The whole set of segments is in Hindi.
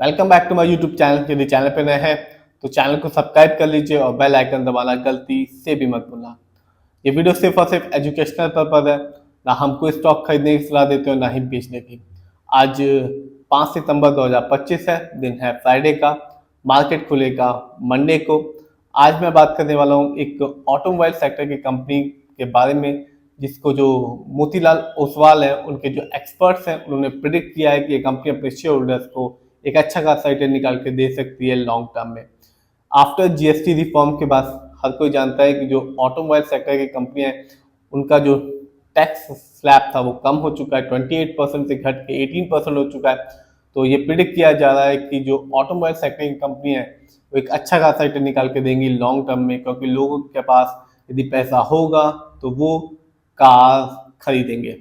Welcome back to my YouTube channel. यदि चैनल पे नए हैं तो चैनल को सब्सक्राइब कर लीजिए और बेल आइकन दबाना गलती से भी मत भूलना। ये वीडियो सिर्फ और सिर्फ एजुकेशनल पर्पज है, ना हम कोई स्टॉक खरीदने की सलाह देते हो ना ही बेचने की। आज 5 सितंबर 2025 है, दिन है फ्राइडे का। मार्केट खुलेगा मंडे को। आज मैं बात करने वाला हूँ एक ऑटोमोबाइल सेक्टर की कंपनी के बारे में, जिसको जो मोतीलाल ओसवाल है, उनके जो एक्सपर्ट्स हैं, उन्होंने प्रिडिक्ट किया है कि ये कंपनी अपने शेयर होल्डर्स को एक अच्छा खासा रिटर्न निकाल के दे सकती है लॉन्ग टर्म में। आफ्टर जीएसटी रिफॉर्म के बाद हर कोई जानता है कि जो ऑटोमोबाइल सेक्टर की कंपनियां हैं, उनका जो टैक्स स्लैब था वो कम हो चुका है, 28% से घट के 18% हो चुका है। तो ये प्रिडिक्ट किया जा रहा है कि जो ऑटोमोबाइल सेक्टर की कंपनी है वो एक अच्छा खासा रिटर्न निकाल के देंगी लॉन्ग टर्म में, क्योंकि लोगों के पास यदि पैसा होगा तो वो कार खरीदेंगे।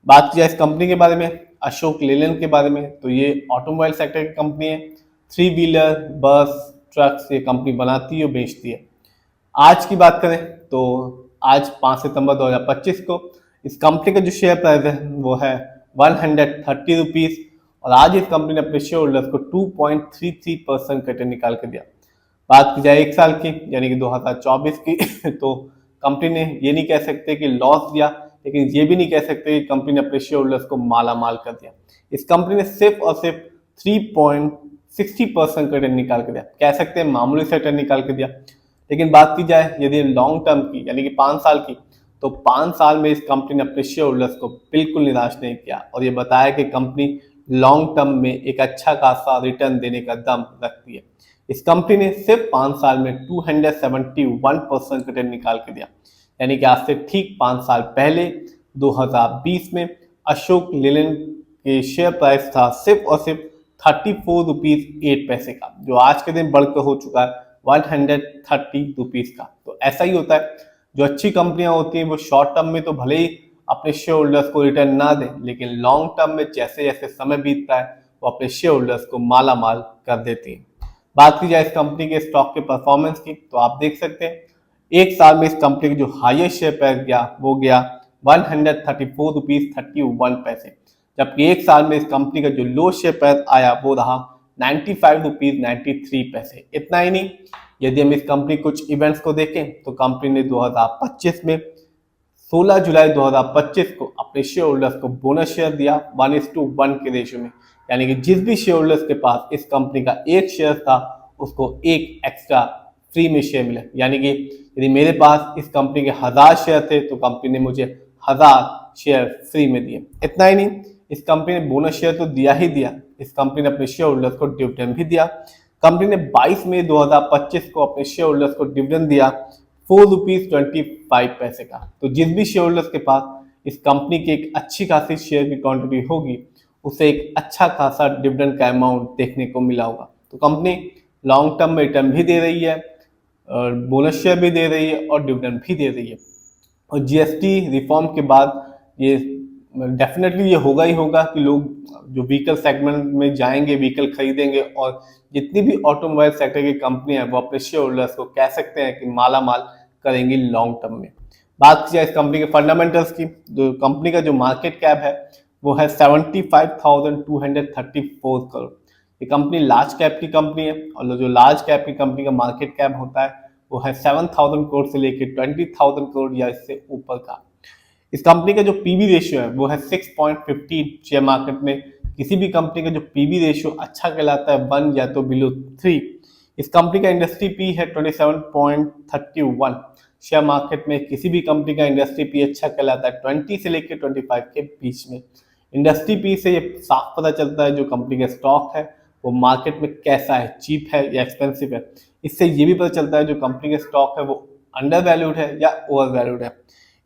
बात किया इस कंपनी के बारे में, अशोक लेलैंड के बारे में, तो ये ऑटोमोबाइल सेक्टर की कंपनी है। 3 व्हीलर, बस, ट्रक्स ये कंपनी बनाती है और बेचती है। आज की बात करें तो आज 5 सितंबर 2025 को इस कंपनी का जो शेयर प्राइस है वो है 130 रुपीज़, और आज इस कंपनी ने अपने शेयर होल्डर्स को 2.33% का रिटर्न निकाल कर दिया। बात की जाए एक साल की यानी कि 2024 की तो कंपनी ने ये नहीं कह सकते कि लॉस दिया, लेकिन ये भी नहीं कह सकते कि कंपनी ने अपने शेयर होल्डर्स को माला माल कर दिया। इस कंपनी ने सिर्फ और सिर्फ 3.60% का रिटर्न निकाल कर दिया। कह सकते हैं मामूली से रिटर्न निकाल कर दिया। लेकिन बात की जाए यदि लॉन्ग टर्म की यानी कि 5 साल की, तो 5 साल में इस कंपनी ने अपने शेयर होल्डर्स को बिल्कुल निराश नहीं किया और ये बताया कि कंपनी लॉन्ग टर्म में एक अच्छा खासा रिटर्न देने का दम रखती है। इस कंपनी ने सिर्फ 5 साल में 271% का रिटर्न निकाल के दिया, यानी कि आज से ठीक 5 साल पहले 2020 में अशोक लेलैंड के शेयर प्राइस था सिर्फ और सिर्फ 34 रुपीज 8 पैसे का, जो आज के दिन बढ़कर हो चुका है 130 रुपीज का। तो ऐसा ही होता है, जो अच्छी कंपनियां होती हैं वो शॉर्ट टर्म में तो भले ही अपने शेयर होल्डर्स को रिटर्न ना दें, लेकिन लॉन्ग टर्म में जैसे जैसे समय बीतता है वो अपने शेयर होल्डर्स को माला माल कर देती हैं। बात की जाए इस कंपनी के स्टॉक के परफॉर्मेंस की, तो आप देख सकते हैं एक साल में इस कंपनी की जो हाईएस्ट शेयर प्राइस गया वो गया 134 रुपीज 31 पैसे, जबकि एक साल में इस कंपनी का जो लो शेयर प्राइस आया वो रहा 95 रुपीज 93 पैसे। इतना ही नहीं, यदि हम इस कंपनी कुछ इवेंट्स को देखें तो कंपनी ने 2025 में 16 जुलाई 2025 को अपने शेयर होल्डर्स को बोनस शेयर दिया 1:1 के रेशियो में, यानी कि जिस भी शेयर होल्डर्स के पास इस कंपनी का एक शेयर था उसको एक एक्स्ट्रा फ्री में शेयर मिला। यानी कि यदि मेरे पास इस कंपनी के 1000 शेयर थे तो कंपनी ने मुझे 1000 शेयर फ्री में दिए। इतना ही नहीं, इस कंपनी ने बोनस शेयर तो दिया ही दिया, इस कंपनी ने अपने शेयर होल्डर्स को डिविडेंड भी दिया। कंपनी ने 22 मई 2025 को अपने शेयर होल्डर्स को डिविडेंड दिया 4 रुपीज 25 पैसे का। तो जिस भी शेयर होल्डर्स के पास इस कंपनी की एक अच्छी खासी शेयर की क्वांटिटी होगी उसे एक अच्छा खासा डिविडेंड का अमाउंट देखने को मिला होगा। तो कंपनी लॉन्ग टर्म में रिटर्न भी दे रही है, और बोनस शेयर भी दे रही है और डिविडेंड भी दे रही है। और जीएसटी रिफॉर्म के बाद ये डेफिनेटली ये होगा ही होगा कि लोग जो व्हीकल सेगमेंट में जाएंगे, व्हीकल खरीदेंगे, और जितनी भी ऑटोमोबाइल सेक्टर की कंपनियां हैं वो अपने शेयर होल्डर्स को कह सकते हैं कि माला माल करेंगी लॉन्ग टर्म में। बात की जाए इस कंपनी के फंडामेंटल्स की, जो कंपनी का जो मार्केट कैप है वो है 75,234 करोड़। ये कंपनी लार्ज कैप की कंपनी है, और जो लार्ज कैप की कंपनी का मार्केट कैप होता है वो है 7,000 करोड़ से लेकर 20,000 करोड़ या इससे ऊपर का। इस कंपनी का जो पीबी रेशियो है वो है 6.15। शेयर मार्केट में किसी भी कंपनी का जो पीबी रेशियो अच्छा कहलाता है 1 या तो बिलो 3। इस कंपनी का इंडस्ट्री पी है 27.31। शेयर मार्केट में किसी भी कंपनी का इंडस्ट्री पी अच्छा कहलाता है 20 से लेकर 25 के बीच में। इंडस्ट्री पी से ये साफ पता चलता है जो कंपनी का स्टॉक है वो मार्केट में कैसा है, चीप है या एक्सपेंसिव है। इससे ये भी पता चलता है जो कंपनी का स्टॉक है वो अंडर वैल्यूड है या ओवर वैल्यूड है।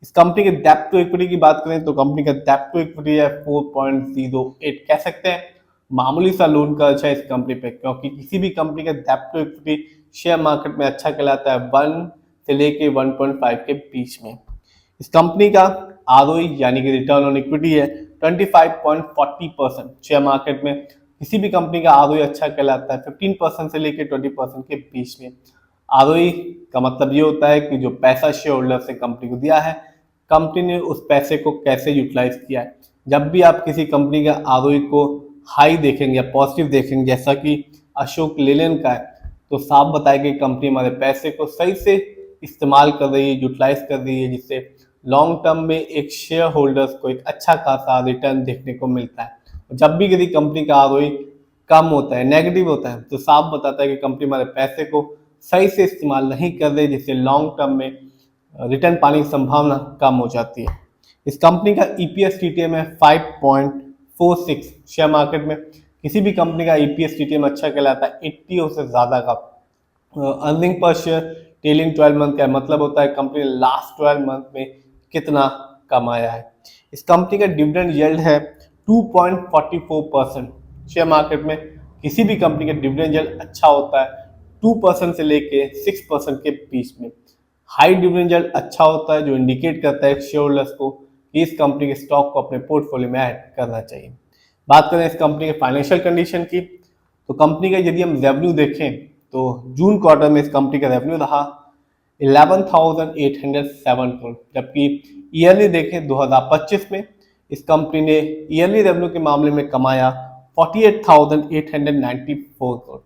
इस कंपनी के डेप्थ टू इक्विटी की बात करें तो कंपनी का डेप्थ टू इक्विटी है 4.08। कह सकते हैं मामूली सा लोन कर्ज है इस कंपनी पे, क्योंकि किसी भी कंपनी का डेप्थ टू इक्विटी शेयर मार्केट में अच्छा कहलाता है 1 से लेके 1.5 के बीच में। इस कंपनी का आरओई यानी कि रिटर्न ऑन इक्विटी है 25.40%। शेयर मार्केट में किसी भी कंपनी का आरओई अच्छा कहलाता है 15% से लेकर 20% के बीच में। आरओई का मतलब ये होता है कि जो पैसा शेयर होल्डर ने कंपनी को दिया है, कंपनी ने उस पैसे को कैसे यूटिलाइज किया है। जब भी आप किसी कंपनी का आरओई को हाई देखेंगे या पॉजिटिव देखेंगे, जैसा कि अशोक लेलैंड का है, तो साफ बताया कि कंपनी हमारे पैसे को सही से इस्तेमाल कर रही है, यूटिलाइज कर रही है, जिससे लॉन्ग टर्म में एक शेयर होल्डर्स को एक अच्छा खासा रिटर्न देखने को मिलता है। जब भी यदि कंपनी का आरओई कम होता है, नेगेटिव होता है, तो साफ बताता है कि कंपनी हमारे पैसे को सही से इस्तेमाल नहीं कर रही, जिससे लॉन्ग टर्म में रिटर्न पाने की संभावना कम हो जाती है। इस कंपनी का ईपीएस टीटीएम है 5.46। शेयर मार्केट में किसी भी कंपनी का ईपीएस टीटीएम अच्छा कहलाता है 80 और से ज़्यादा का। Earning per share telling 12 month का मतलब होता है कंपनी ने लास्ट 12 मंथ में कितना कमाया है। इस कंपनी का डिविडेंड यील्ड है 2.44%। शेयर मार्केट में किसी भी कंपनी का डिविडेंड यील्ड अच्छा होता है 2% से लेके 6% के बीच में। हाई डिविडेंड यील्ड अच्छा होता है, जो इंडिकेट करता है शेयर होल्डर्स को कि इस कंपनी के स्टॉक को अपने पोर्टफोलियो में ऐड करना चाहिए। बात करें इस कंपनी के फाइनेंशियल कंडीशन की, तो कंपनी का यदि हम रेवेन्यू देखें तो जून क्वार्टर में इस कंपनी का रेवेन्यू रहा 11,807 करोड़, जबकि ईयरली देखें 2025 में इस कंपनी ने ईयरली रेवेन्यू के मामले में कमाया 48,894 करोड़।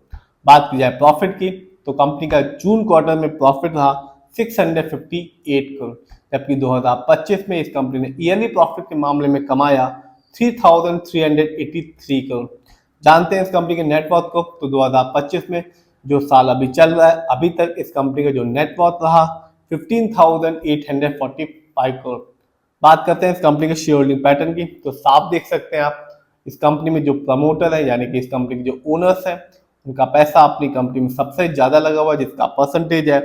बात की जाए प्रॉफिट की, तो कंपनी का जून क्वार्टर में प्रॉफिट रहा 658 करोड़, जबकि 2025 में इस कंपनी ने ईयरली प्रॉफिट के मामले में कमाया 3,383 करोड़। जानते हैं इस कंपनी के नेटवर्थ को, तो 2025 में जो साल अभी चल रहा है, अभी तक इस कंपनी का जो नेटवर्थ रहा 15,845 करोड़। बात करते हैं इस कंपनी के शेयर होल्डिंग पैटर्न की, तो साफ देख सकते हैं आप इस कंपनी में जो प्रमोटर है, यानी कि इस कंपनी के जो ओनर्स हैं, उनका पैसा अपनी कंपनी में सबसे ज्यादा लगा हुआ है, जिसका परसेंटेज है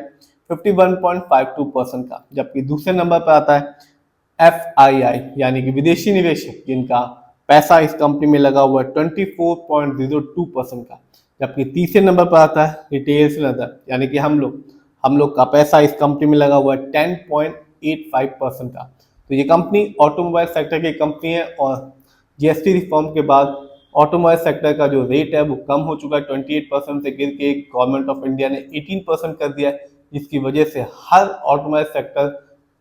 51.52% का। जबकि दूसरे नंबर पर आता है FII यानी कि विदेशी निवेशक, जिनका पैसा इस कंपनी में लगा हुआ है 24.02% का। जबकि तीसरे नंबर पर आता है रिटेल्स एंड अदर, यानी कि हम लोग का पैसा इस कंपनी में लगा हुआ है 10.85% का। तो ये कंपनी ऑटोमोबाइल सेक्टर की कंपनी है और जीएसटी रिफॉर्म के बाद ऑटोमोबाइल सेक्टर का जो रेट है वो कम हो चुका है, 28% से गिर के गवर्नमेंट ऑफ इंडिया ने 18% कर दिया है, जिसकी वजह से हर ऑटोमोबाइल सेक्टर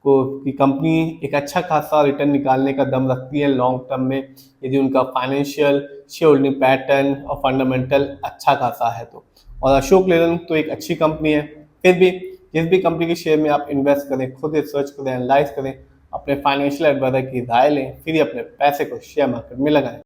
को की कंपनी एक अच्छा खासा रिटर्न निकालने का दम रखती है लॉन्ग टर्म में, यदि उनका फाइनेंशियल शेयर होल्डिंग पैटर्न और फंडामेंटल अच्छा खासा है तो। और अशोक लेलैंड तो एक अच्छी कंपनी है, फिर भी जिस भी कंपनी के शेयर में आप इन्वेस्ट करें, खुद रिसर्च करें, एनालाइज करें, अपने फाइनेंशियल एडवाइजर की राय लें, फिर ही अपने पैसे को शेयर मार्केट में लगाएं।